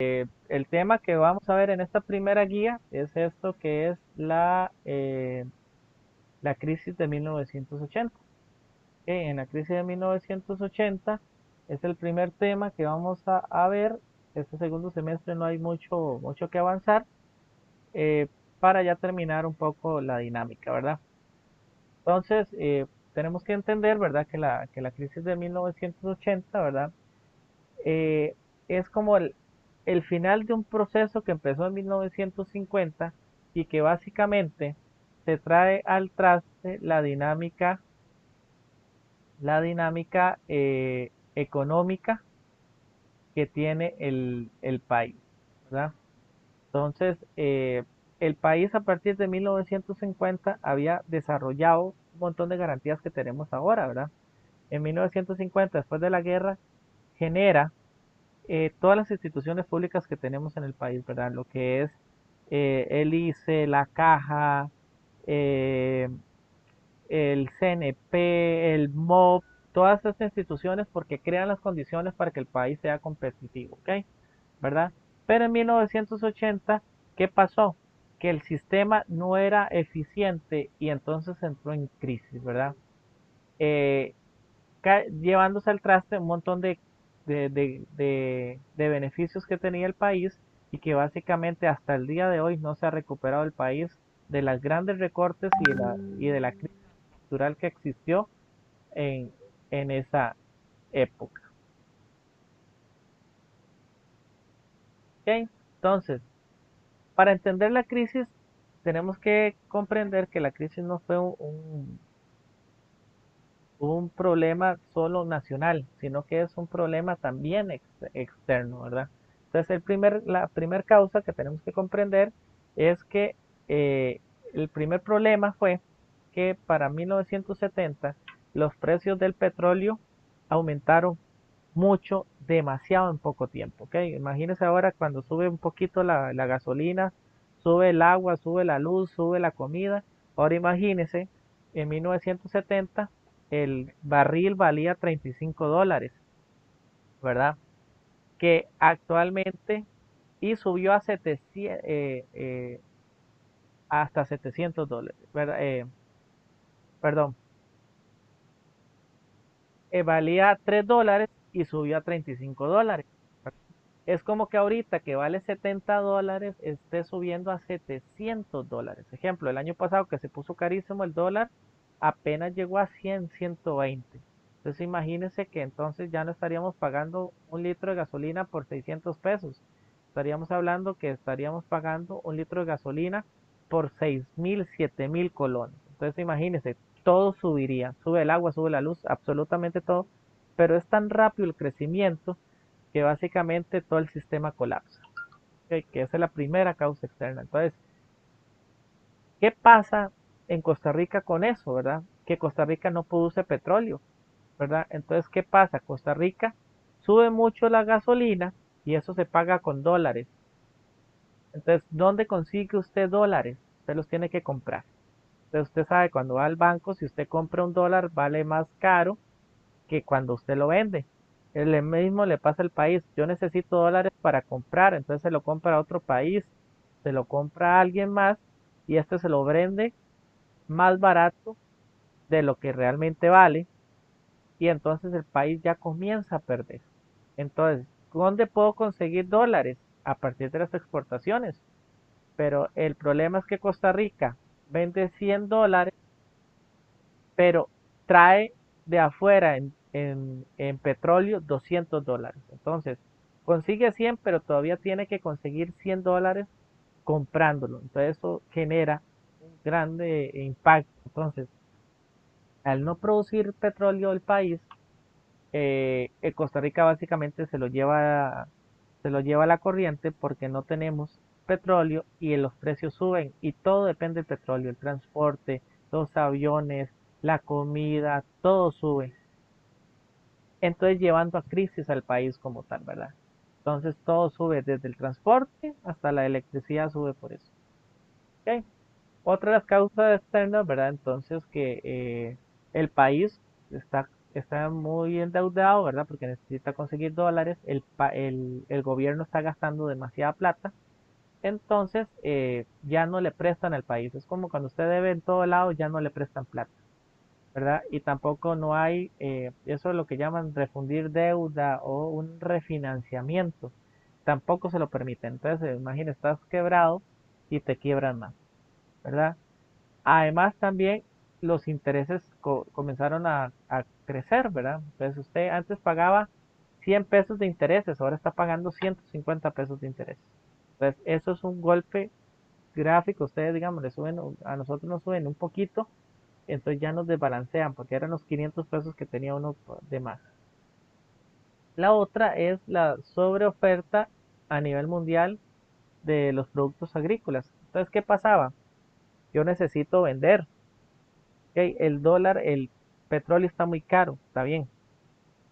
El tema que vamos a ver en esta primera guía es esto que es la crisis de 1980. En la crisis de 1980 es el primer tema que vamos a ver. Este segundo semestre no hay mucho que avanzar para ya terminar un poco la dinámica, ¿verdad? Entonces, tenemos que entender, ¿verdad? Que la crisis de 1980, ¿verdad? eh, es como el final de un proceso que empezó en 1950 y que básicamente se trae al traste la dinámica económica que tiene el país, ¿verdad? Entonces, el país a partir de 1950 había desarrollado un montón de garantías que tenemos ahora, ¿verdad? En 1950, después de la guerra, genera todas las instituciones públicas que tenemos en el país, ¿verdad? Lo que es el ICE, la Caja, eh, el CNP, el MOB, todas estas instituciones porque crean las condiciones para que el país sea competitivo, ¿ok? ¿Verdad? Pero en 1980, ¿qué pasó? Que el sistema no era eficiente y entonces entró en crisis, ¿verdad? Eh, llevándose al traste un montón de beneficios que tenía el país y que básicamente hasta el día de hoy no se ha recuperado el país de las grandes recortes y de la crisis estructural que existió en, en esa época. ¿Ok? Entonces, para entender la crisis, tenemos que comprender que la crisis no fue un problema solo nacional, sino que es un problema también externo, ¿verdad? Entonces, la primera causa que tenemos que comprender es que eh, el primer problema fue que para 1970 los precios del petróleo aumentaron mucho, demasiado en poco tiempo, ¿ok? Imagínense ahora cuando sube un poquito la gasolina, sube el agua, sube la luz, sube la comida. Ahora imagínense, en 1970 el barril valía $35, ¿verdad? Que actualmente y subió a 700, hasta $700, ¿verdad? Perdón, valía $3 y subió a $35. Es como que ahorita que vale $70 esté subiendo a $700. Ejemplo, el año pasado que se puso carísimo el dólar, apenas llegó a 100, 120. Entonces imagínense que entonces ya no estaríamos pagando un litro de gasolina por 600 pesos. Estaríamos hablando que estaríamos pagando un litro de gasolina por 6.000, 7.000 colones. Entonces imagínense, todo subiría. Sube el agua, sube la luz, absolutamente todo. Pero es tan rápido el crecimiento que básicamente todo el sistema colapsa, ¿ok? Que esa es la primera causa externa. Entonces, ¿qué pasa en Costa Rica con eso, verdad? Que Costa Rica no produce petróleo, ¿verdad? Entonces, ¿qué pasa? Costa Rica sube mucho la gasolina y eso se paga con dólares. Entonces, ¿dónde consigue usted dólares? Usted los tiene que comprar. Entonces, usted sabe, cuando va al banco, si usted compra un dólar, vale más caro que cuando usted lo vende. El mismo le pasa al país. Yo necesito dólares para comprar, entonces se lo compra a otro país, se lo compra a alguien más y este se lo vende más barato de lo que realmente vale y entonces el país ya comienza a perder. Entonces, ¿dónde puedo conseguir dólares? A partir de las exportaciones. Pero el problema es que Costa Rica vende $100 pero trae de afuera en petróleo $200. Entonces, consigue 100, pero todavía tiene que conseguir $100 comprándolo. Entonces, eso genera un grande impacto. Entonces, al no producir petróleo el país, Costa Rica básicamente se lo lleva a la corriente porque no tenemos petróleo y los precios suben y todo depende del petróleo, el transporte, los aviones, la comida, todo sube. Entonces llevando a crisis al país como tal, ¿verdad? Entonces todo sube desde el transporte hasta la electricidad sube por eso. ¿Ok? Otra de las causas externas, ¿verdad? Entonces que el país está está muy endeudado, ¿verdad? Porque necesita conseguir dólares, el gobierno está gastando demasiada plata, entonces ya no le prestan al país. Es como cuando usted debe en todo lado, ya no le prestan plata, ¿verdad? Y tampoco no hay, eso es lo que llaman refundir deuda o un refinanciamiento, tampoco se lo permiten. Entonces, imagina, estás quebrado y te quiebran más, ¿verdad? Además, también los intereses comenzaron a crecer, ¿verdad? Entonces, usted antes pagaba 100 pesos de intereses, ahora está pagando 150 pesos de intereses. Entonces, eso es un golpe gráfico. Ustedes, digamos, le suben, a nosotros nos suben un poquito, entonces ya nos desbalancean, porque eran los 500 pesos que tenía uno de más. La otra es la sobreoferta a nivel mundial de los productos agrícolas. Entonces, ¿qué pasaba? Yo necesito vender. Ok, el dólar, el petróleo está muy caro, está bien,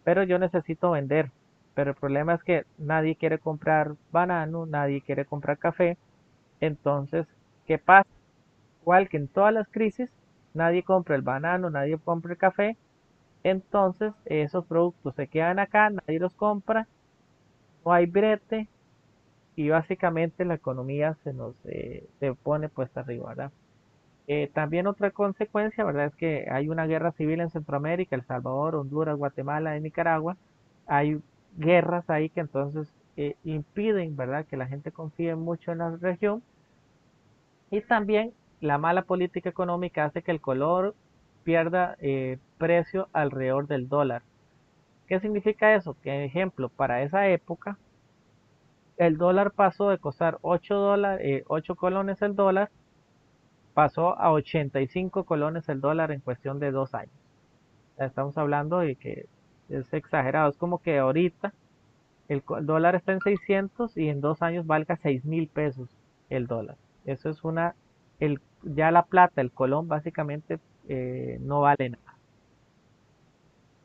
pero yo necesito vender. Pero el problema es que nadie quiere comprar banano, nadie quiere comprar café. Entonces, ¿qué pasa? Igual que en todas las crisis, nadie compra el banano, nadie compra el café. Entonces, esos productos se quedan acá, nadie los compra, no hay brete y básicamente la economía se pone puesta arriba, ¿verdad? También otra consecuencia, ¿verdad? Es que hay una guerra civil en Centroamérica, El Salvador, Honduras, Guatemala y Nicaragua. Hay guerras ahí que entonces impiden, ¿verdad? Que la gente confíe mucho en la región. Y también la mala política económica hace que el color pierda precio alrededor del dólar. ¿Qué significa eso? Que, ejemplo, para esa época, el dólar pasó de costar 8 colones el dólar, pasó a 85 colones el dólar en cuestión de 2 años. Estamos hablando de que es exagerado. Es como que ahorita el dólar está en 600 y en 2 años valga 6.000 pesos el dólar. Eso es ya la plata, el colón básicamente no vale nada.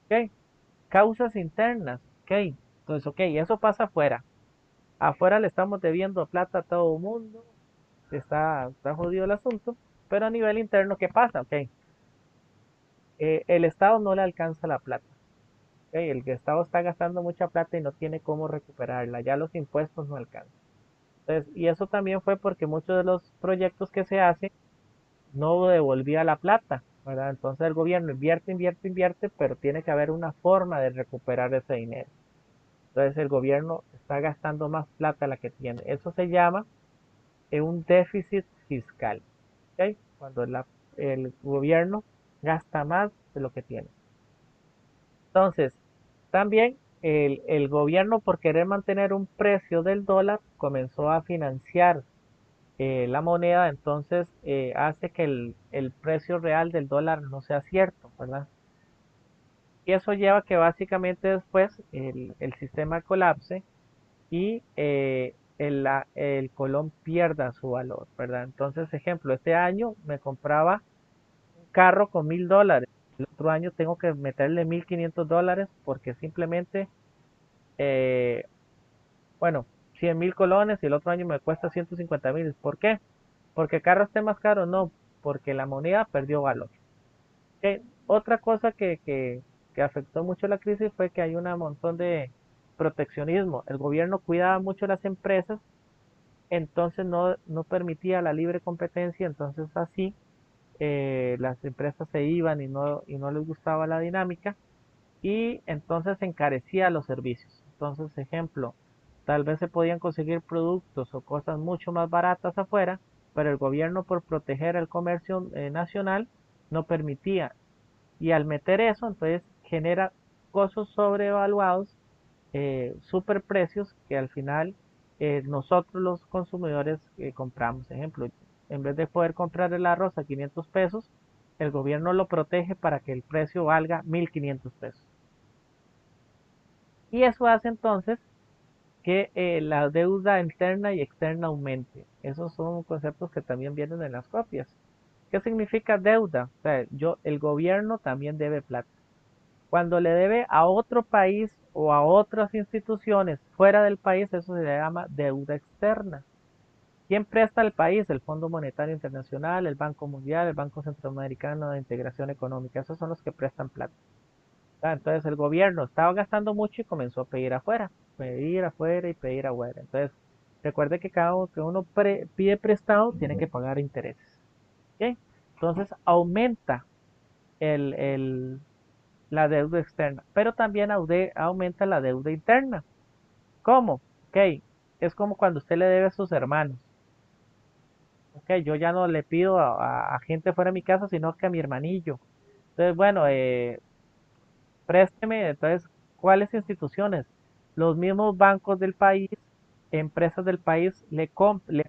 ¿Ok? Causas internas. ¿Ok? Entonces, ok, eso pasa afuera. Afuera le estamos debiendo plata a todo el mundo. Está jodido el asunto. Pero a nivel interno, ¿qué pasa? Ok, el Estado no le alcanza la plata. Ok, el Estado está gastando mucha plata y no tiene cómo recuperarla. Ya los impuestos no alcanzan. Entonces, y eso también fue porque muchos de los proyectos que se hacen no devolvía la plata, ¿verdad? Entonces el gobierno invierte, invierte, invierte, pero tiene que haber una forma de recuperar ese dinero. Entonces el gobierno está gastando más plata de la que tiene. Eso se llama un déficit fiscal, ¿ok? Cuando el gobierno gasta más de lo que tiene. Entonces, también el gobierno, por querer mantener un precio del dólar, comenzó a financiar la moneda, entonces hace que el precio real del dólar no sea cierto, ¿verdad? Y eso lleva a que básicamente después el sistema colapse y el colón pierda su valor, ¿verdad? Entonces, ejemplo, este año me compraba un carro con $1.000. El otro año tengo que meterle $1.500 porque simplemente, eh, bueno, 100.000 colones y el otro año me cuesta 150.000. ¿Por qué? Porque el carro esté más caro, no, porque la moneda perdió valor. Otra cosa que afectó mucho la crisis fue que hay un montón de proteccionismo. El gobierno cuidaba mucho las empresas, entonces no permitía la libre competencia, entonces así las empresas se iban y no les gustaba la dinámica y entonces encarecía los servicios. Entonces, ejemplo, tal vez se podían conseguir productos o cosas mucho más baratas afuera, pero el gobierno por proteger el comercio nacional no permitía. Y al meter eso, entonces genera costos sobrevaluados, superprecios que al final nosotros los consumidores compramos. Ejemplo, en vez de poder comprar el arroz a 500 pesos, el gobierno lo protege para que el precio valga 1.500 pesos. Y eso hace entonces que la deuda interna y externa aumente. Esos son conceptos que también vienen en las copias. ¿Qué significa deuda? O sea, el gobierno también debe plata. Cuando le debe a otro país o a otras instituciones fuera del país, eso se llama deuda externa. ¿Quién presta al país? El Fondo Monetario Internacional, el Banco Mundial, el Banco Centroamericano de Integración Económica. Esos son los que prestan plata. Entonces el gobierno estaba gastando mucho y comenzó a pedir afuera, pedir afuera y pedir afuera. Entonces, recuerde que cada vez que uno pide prestado tiene que pagar intereses. ¿Ok? Entonces aumenta el, el- la deuda externa, pero también aumenta la deuda interna. ¿Cómo? Ok, es como cuando usted le debe a sus hermanos. Ok, yo ya no le pido a gente fuera de mi casa, sino que a mi hermanillo. Entonces, bueno, présteme. Entonces, ¿cuáles instituciones? Los mismos bancos del país, empresas del país, le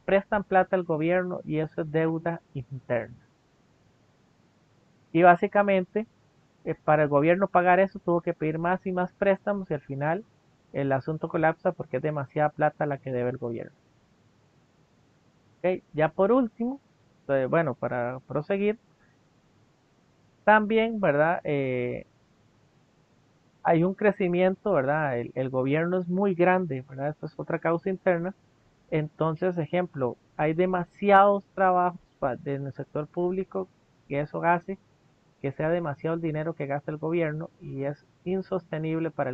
prestan plata al gobierno y eso es deuda interna. Y básicamente, para el gobierno pagar eso, tuvo que pedir más y más préstamos y al final el asunto colapsa porque es demasiada plata la que debe el gobierno. ¿Ok? Ya por último, bueno, para proseguir, también, ¿verdad? Hay un crecimiento, ¿verdad? El gobierno es muy grande, ¿verdad? Esto es otra causa interna. Entonces, ejemplo, hay demasiados trabajos en el sector público que eso hace que sea demasiado el dinero que gasta el gobierno y es insostenible para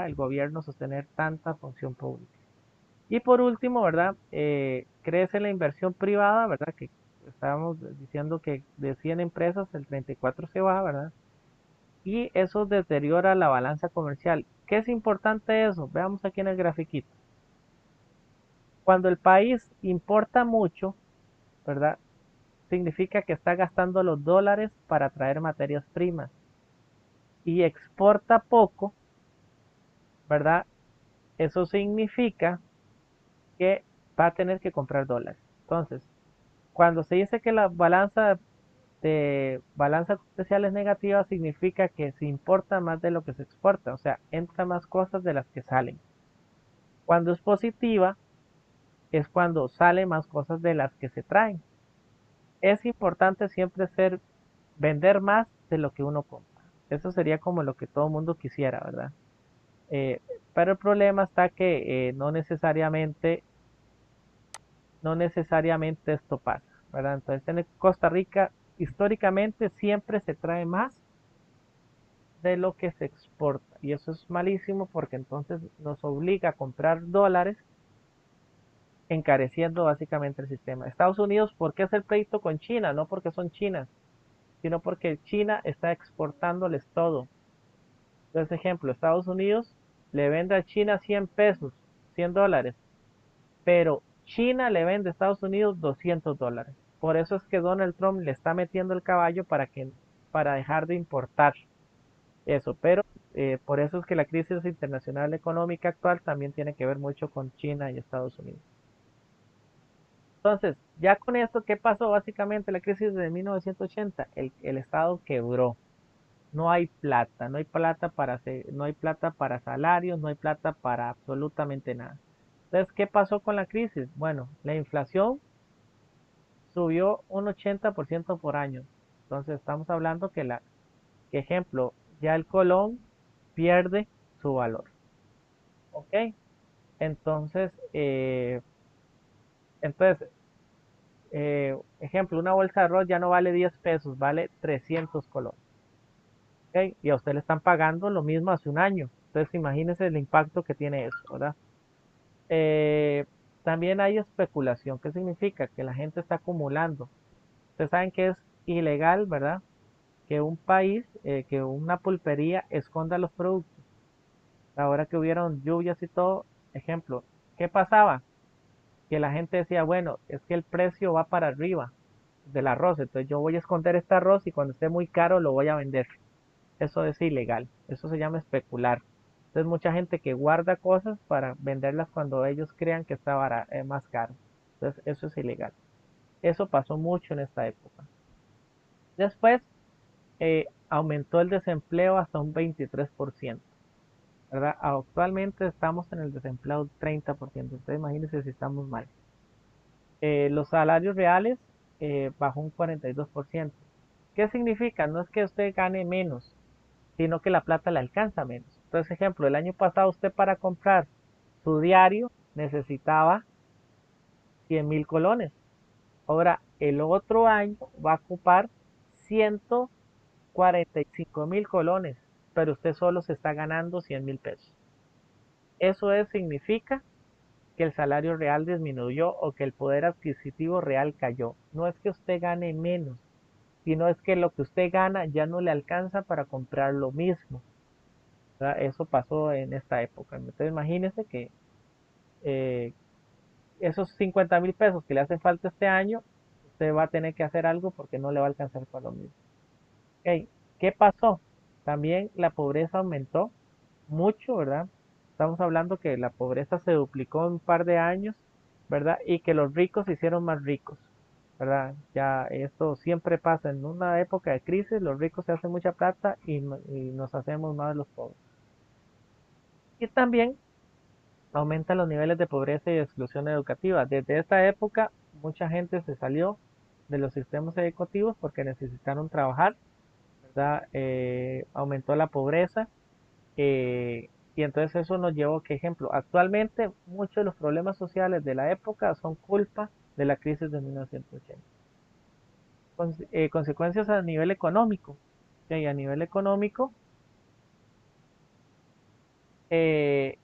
el gobierno sostener tanta función pública. Y por último, ¿verdad? Crece la inversión privada, ¿verdad? Que estábamos diciendo que de 100 empresas el 34 se va, ¿verdad? Y eso deteriora la balanza comercial. ¿Qué es importante eso? Veamos aquí en el grafiquito. Cuando el país importa mucho, ¿verdad? Significa que está gastando los dólares para traer materias primas y exporta poco, ¿verdad? Eso significa que va a tener que comprar dólares. Entonces, cuando se dice que la balanza comercial es negativa, significa que se importa más de lo que se exporta, o sea, entra más cosas de las que salen. Cuando es positiva, es cuando sale más cosas de las que se traen. Es importante siempre vender más de lo que uno compra. Eso sería como lo que todo mundo quisiera, ¿verdad? Eh, pero el problema está que no necesariamente esto pasa, ¿verdad? Entonces en Costa Rica históricamente siempre se trae más de lo que se exporta y eso es malísimo porque entonces nos obliga a comprar dólares encareciendo básicamente el sistema. Estados Unidos, ¿por qué hacer pleito con China? No porque son chinas, sino porque China está exportándoles todo. Entonces, ejemplo, Estados Unidos le vende a China 100 pesos, 100 dólares, pero China le vende a Estados Unidos 200 dólares. Por eso es que Donald Trump le está metiendo el caballo para dejar de importar eso. Pero por eso es que la crisis internacional económica actual también tiene que ver mucho con China y Estados Unidos. Entonces, ya con esto, ¿qué pasó? Básicamente la crisis de 1980, el Estado quebró. No hay plata, no hay plata para salarios, no hay plata para absolutamente nada. Entonces, ¿qué pasó con la crisis? Bueno, la inflación subió un 80% por año. Entonces, estamos hablando que ejemplo, ya el colón pierde su valor. ¿Ok? Entonces, entonces ejemplo, una bolsa de arroz ya no vale 10 pesos, vale 300 colones. ¿Ok? Y a usted le están pagando lo mismo hace un año. Entonces, imagínese el impacto que tiene eso, ¿verdad? Eh, También hay especulación. ¿Qué significa? Que la gente está acumulando. Ustedes saben que es ilegal, ¿verdad? Que un país, que una pulpería esconda los productos. Ahora que hubieron lluvias y todo, ejemplo, ¿qué pasaba? Que la gente decía, bueno, es que el precio va para arriba del arroz, entonces yo voy a esconder este arroz y cuando esté muy caro lo voy a vender. Eso es ilegal, eso se llama especular. Entonces mucha gente que guarda cosas para venderlas cuando ellos crean que está más caro. Entonces eso es ilegal. Eso pasó mucho en esta época. Después aumentó el desempleo hasta un 23%, ¿verdad? Actualmente estamos en el desempleo 30%. Entonces imagínense si estamos mal. Los salarios reales bajó un 42%. ¿Qué significa? No es que usted gane menos, sino que la plata le alcanza menos. Entonces, ejemplo, el año pasado usted para comprar su diario necesitaba 100.000 colones. Ahora, el otro año va a ocupar 145.000 colones. pero usted solo se está ganando 100.000 pesos. Significa que el salario real disminuyó o que el poder adquisitivo real cayó. No es que usted gane menos, sino es que lo que usted gana ya no le alcanza para comprar lo mismo. ¿Verdad? Eso pasó en esta época. Entonces imagínese que eh, esos 50.000 pesos que le hacen falta este año, usted va a tener que hacer algo porque no le va a alcanzar para lo mismo. Ok, ¿qué pasó? También la pobreza aumentó mucho, ¿verdad? Estamos hablando que la pobreza se duplicó en un par de años, ¿verdad? Y que los ricos se hicieron más ricos, ¿verdad? Ya esto siempre pasa en una época de crisis, los ricos se hacen mucha plata y nos hacemos más los pobres. Y también aumentan los niveles de pobreza y de exclusión educativa. Desde esta época, mucha gente se salió de los sistemas educativos porque necesitaron trabajar, ¿verdad? Aumentó la pobreza. Y entonces eso nos llevó, que ejemplo, actualmente muchos de los problemas sociales de la época son culpa de la crisis de 1980. Consecuencias a nivel económico. Y a nivel económico, eh,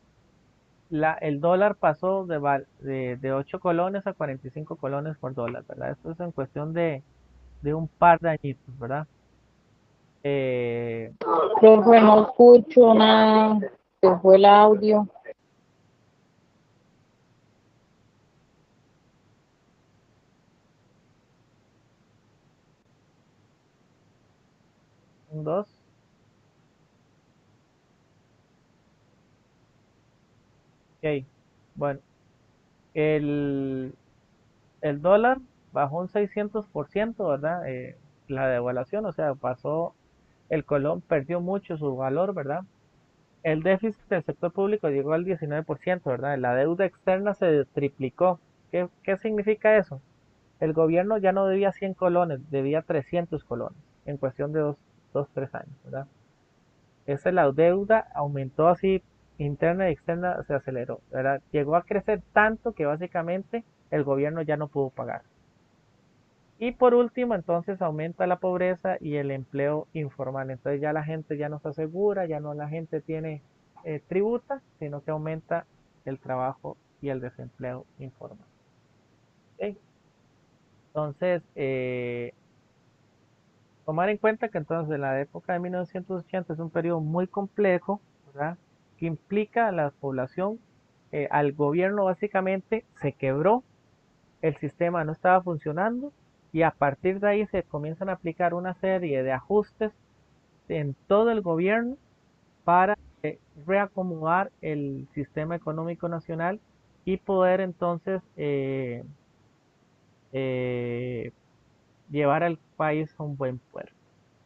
el dólar pasó de 8 colones a 45 colones por dólar, ¿verdad? Esto es en cuestión de un par de añitos, ¿verdad? Eh, Profe, no escucho nada. Se fue el audio. un dos. Ok, bueno, el, el dólar bajó un 600%, ¿verdad? La devaluación, o sea, el colón perdió mucho su valor, ¿verdad? El déficit del sector público llegó al 19%, ¿verdad? La deuda externa se triplicó. ¿Qué significa eso? El gobierno ya no debía 100 colones, debía 300 colones en cuestión de 3 años, ¿verdad? La deuda aumentó así, interna y externa se aceleró, ¿verdad? Llegó a crecer tanto que básicamente el gobierno ya no pudo pagar. Y por último, entonces aumenta la pobreza y el empleo informal. Entonces ya la gente ya no se asegura, ya no la gente tiene tributa, sino que aumenta el trabajo y el desempleo informal. ¿Ok? Entonces, tomar en cuenta que entonces la época de 1980 es un periodo muy complejo, ¿verdad? Que implica a la población, al gobierno básicamente se quebró, el sistema no estaba funcionando y a partir de ahí se comienzan a aplicar una serie de ajustes en todo el gobierno para reacomodar el sistema económico nacional y poder entonces eh, llevar al país a un buen puerto.